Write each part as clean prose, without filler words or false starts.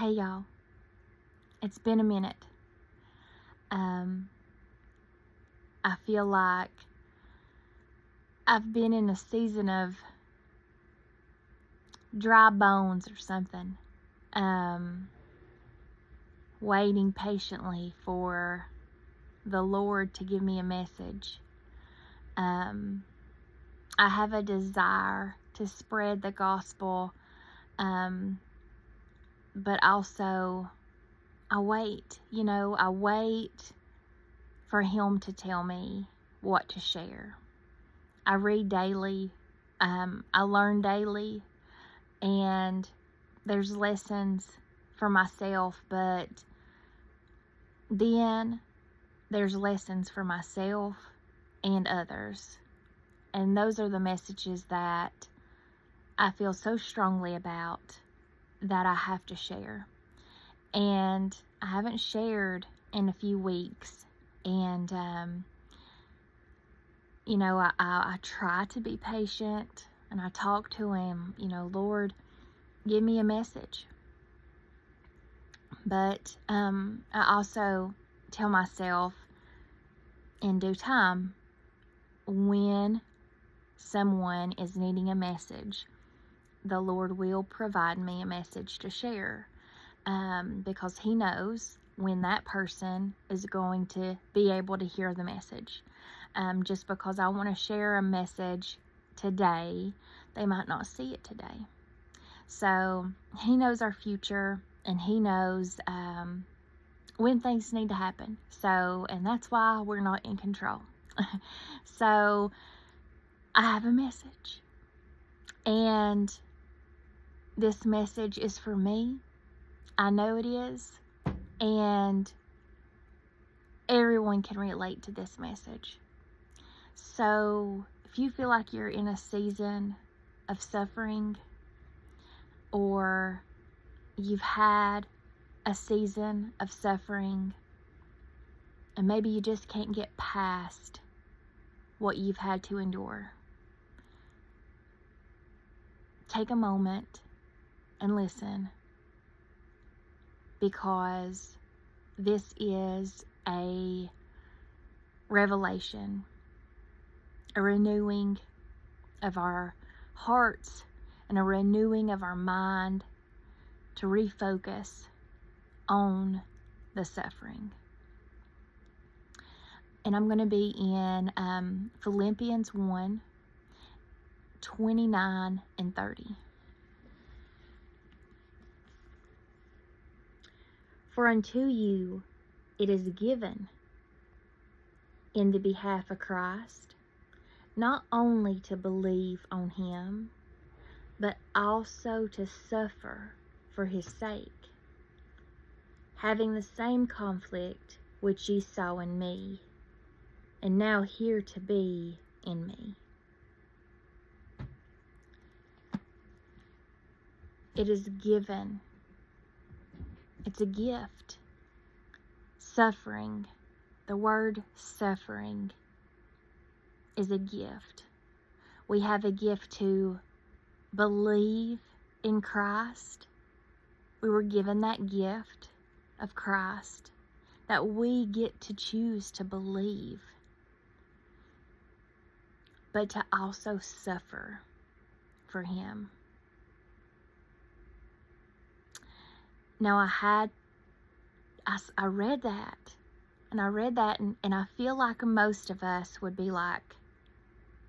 Hey y'all, it's been a minute. I feel like I've been in a season of dry bones or something, waiting patiently for the Lord to give me a message. I have a desire to spread the gospel, but also I wait for Him to tell me what to share. I read daily, I learn daily, and there's lessons for myself, but then there's lessons for myself and others. And those are the messages that I feel so strongly about that I have to share. And I haven't shared in a few weeks. And, I try to be patient, and I talk to Him, Lord, give me a message. But I also tell myself in due time, when someone is needing a message, the Lord will provide me a message to share, because He knows when that person is going to be able to hear the message. Just because I want to share a message today, they might not see it today. So He knows our future, and He knows when things need to happen. And that's why we're not in control. So I have a message, and this message is for me. I know it is, and everyone can relate to this message. So if you feel like you're in a season of suffering, or you've had a season of suffering, and maybe you just can't get past what you've had to endure, take a moment and listen, because this is a revelation, a renewing of our hearts, and a renewing of our mind to refocus on the suffering. And I'm going to be in Philippians 1:29 and 30. For unto you it is given in the behalf of Christ, not only to believe on Him, but also to suffer for His sake, having the same conflict which ye saw in me, and now here to be in me. It is given. It's a gift. Suffering, the word suffering, is a gift. We have a gift to believe in Christ. We were given that gift of Christ, that we get to choose to believe, but to also suffer for Him. Now I read that, and I feel like most of us would be like,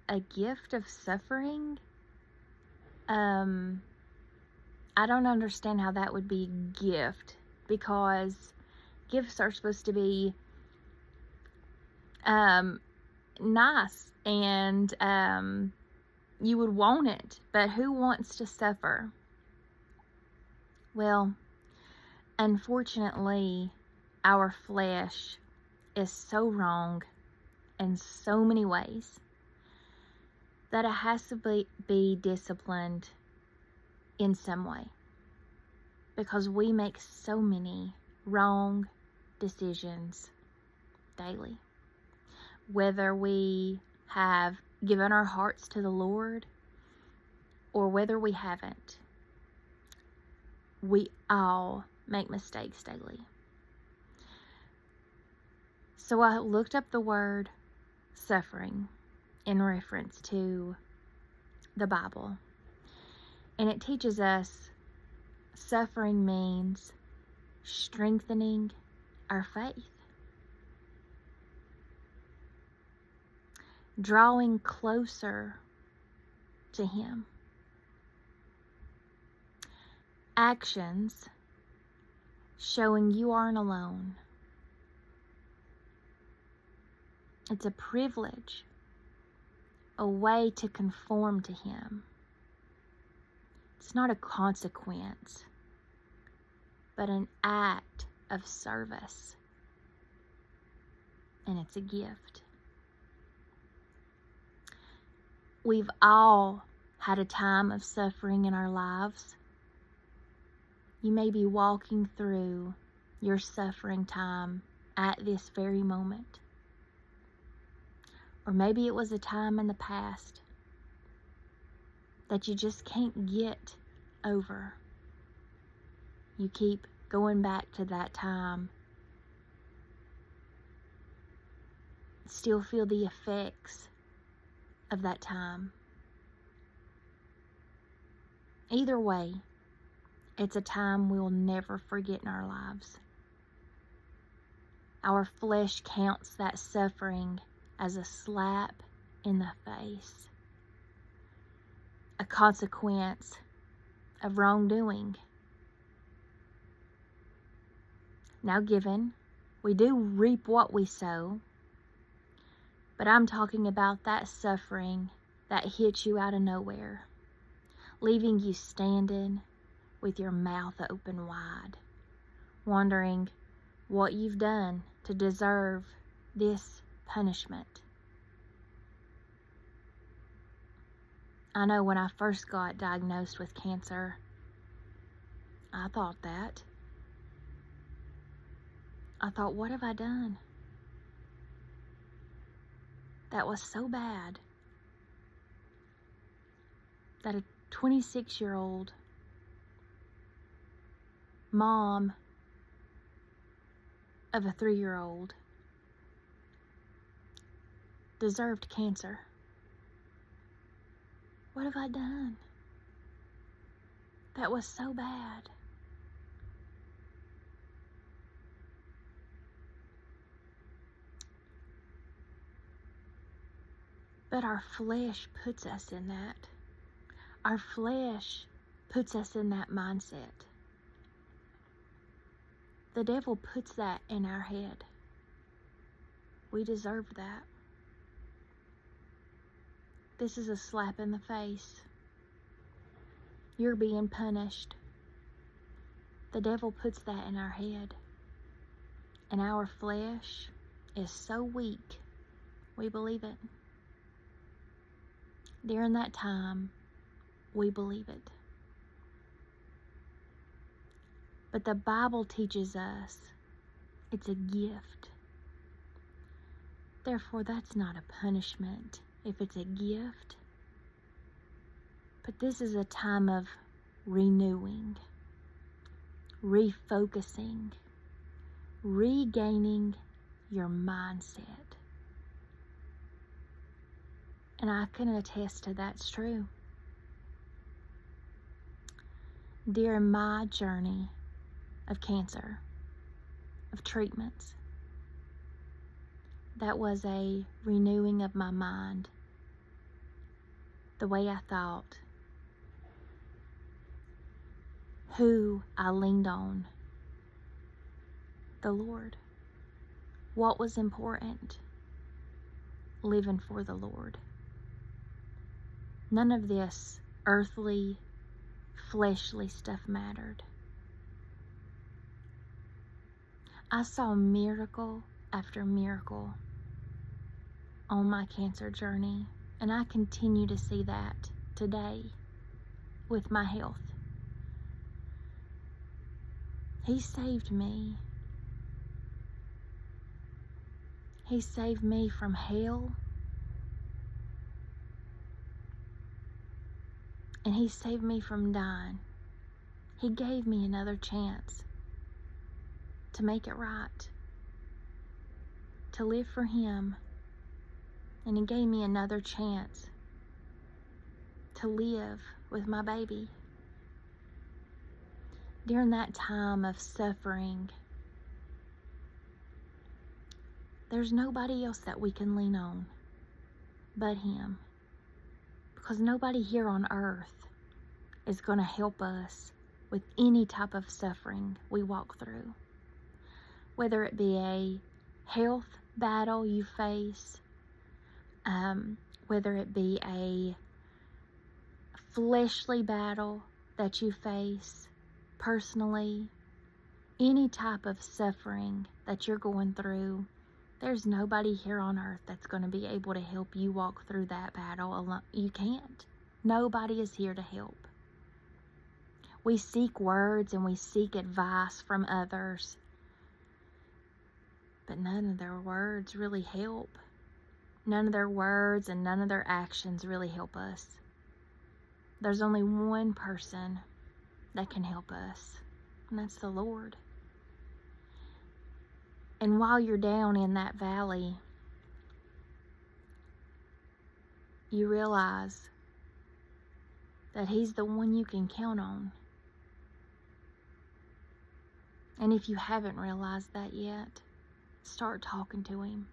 a gift of suffering? I don't understand how that would be a gift, because gifts are supposed to be nice, and you would want it, but who wants to suffer? Well, unfortunately, our flesh is so wrong in so many ways that it has to be disciplined in some way, because we make so many wrong decisions daily. Whether we have given our hearts to the Lord or whether we haven't, we all make mistakes daily. So I looked up the word suffering in reference to the Bible. And it teaches us suffering means strengthening our faith, drawing closer to Him. Actions showing you aren't alone. It's a privilege, a way to conform to Him. It's not a consequence, but an act of service. And it's a gift. We've all had a time of suffering in our lives. You may be walking through your suffering time at this very moment. Or maybe it was a time in the past that you just can't get over. You keep going back to that time. Still feel the effects of that time. Either way, it's a time we'll never forget in our lives. Our flesh counts that suffering as a slap in the face, a consequence of wrongdoing. Now, given we do reap what we sow, but I'm talking about that suffering that hits you out of nowhere, leaving you standing with your mouth open wide, wondering what you've done to deserve this punishment. I know when I first got diagnosed with cancer, I thought that. I thought, what have I done? That was so bad that a 26-year-old mom of a 3-year-old deserved cancer. What have I done? That was so bad. But our flesh puts us in that. Our flesh puts us in that mindset. The devil puts that in our head. We deserve that. This is a slap in the face. You're being punished. The devil puts that in our head. And our flesh is so weak, we believe it. During that time, we believe it. But the Bible teaches us it's a gift. Therefore, that's not a punishment if it's a gift. But this is a time of renewing, refocusing, regaining your mindset. And I can attest to that's true. During my journey of cancer, of treatments, that was a renewing of my mind, the way I thought, who I leaned on, the Lord. What was important? Living for the Lord. None of this earthly, fleshly stuff mattered. I saw miracle after miracle on my cancer journey, and I continue to see that today with my health. He saved me. He saved me from hell. And He saved me from dying. He gave me another chance to make it right, to live for Him. And He gave me another chance to live with my baby. During that time of suffering, there's nobody else that we can lean on but Him. Because nobody here on earth is going to help us with any type of suffering we walk through. Whether it be a health battle you face, whether it be a fleshly battle that you face personally, any type of suffering that you're going through, there's nobody here on earth that's going to be able to help you walk through that battle alone. You can't. Nobody is here to help. We seek words and we seek advice from others, but none of their words really help. None of their words and none of their actions really help us. There's only one person that can help us, and that's the Lord. And while you're down in that valley, you realize that He's the one you can count on. And if you haven't realized that yet, start talking to Him.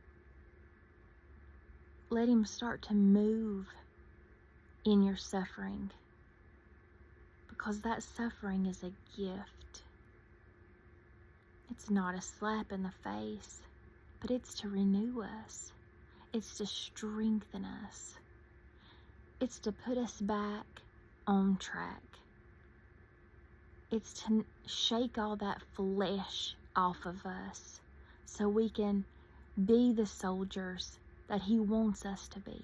Let Him start to move in your suffering, because that suffering is a gift. It's not a slap in the face, but it's to renew us. It's to strengthen us. It's to put us back on track. It's to shake all that flesh off of us so we can be the soldiers that He wants us to be,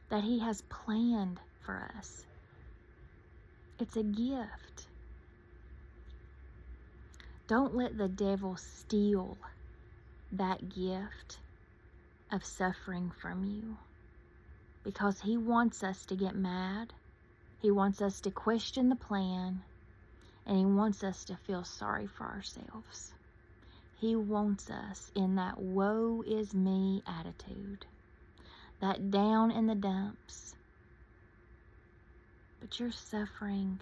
that He has planned for us. It's a gift. Don't let the devil steal that gift of suffering from you, because he wants us to get mad. He wants us to question the plan, and he wants us to feel sorry for ourselves. He wants us in that woe is me attitude, that down in the dumps. But your suffering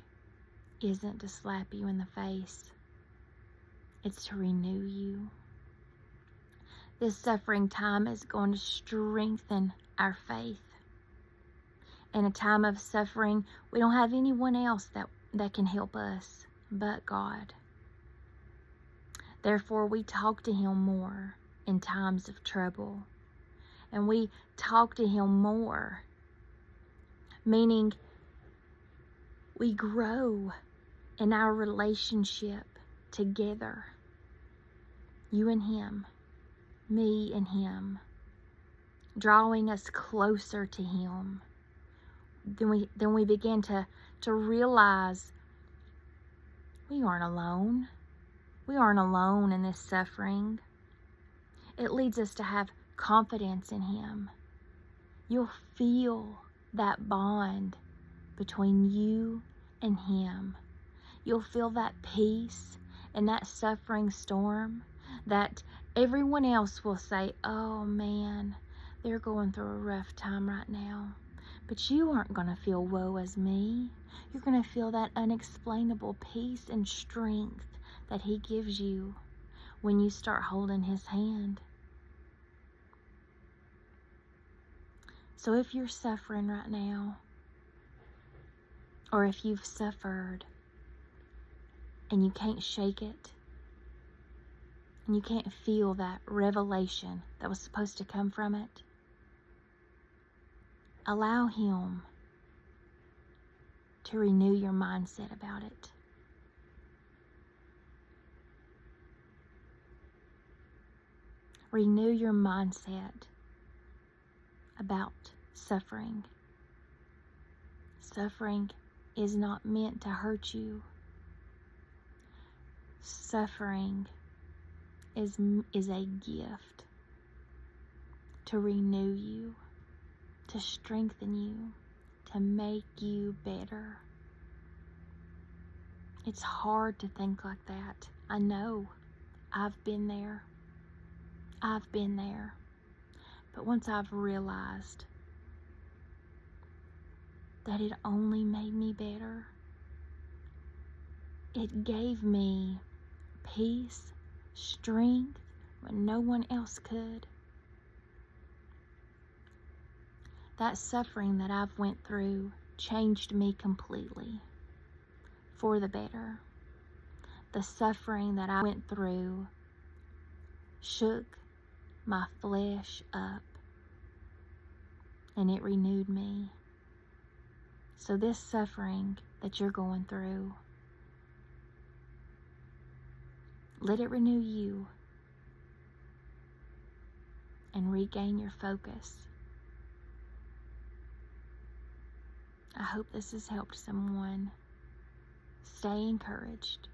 isn't to slap you in the face. It's to renew you. This suffering time is going to strengthen our faith. In a time of suffering, we don't have anyone else that can help us but God. Therefore, we talk to Him more in times of trouble. And we talk to Him more, meaning we grow in our relationship together. You and Him, me and Him, drawing us closer to Him. Then we begin to realize we aren't alone. We aren't alone in this suffering. It leads us to have confidence in Him. You'll feel that bond between you and Him. You'll feel that peace in that suffering storm that everyone else will say, oh man, they're going through a rough time right now. But you aren't going to feel woe as me. You're going to feel that unexplainable peace and strength that He gives you when you start holding His hand. So if you're suffering right now, or if you've suffered and you can't shake it, and you can't feel that revelation that was supposed to come from it, allow Him to renew your mindset about it. Renew your mindset about suffering. Suffering is not meant to hurt you. Suffering is a gift to renew you, to strengthen you, to make you better. It's hard to think like that. I know. I've been there. I've been there. But once I've realized that it only made me better, it gave me peace, strength when no one else could. That suffering that I've went through changed me completely for the better. The suffering that I went through shook my flesh up, and it renewed me. So this suffering that you're going through, let it renew you and regain your focus. I hope this has helped someone. Stay encouraged.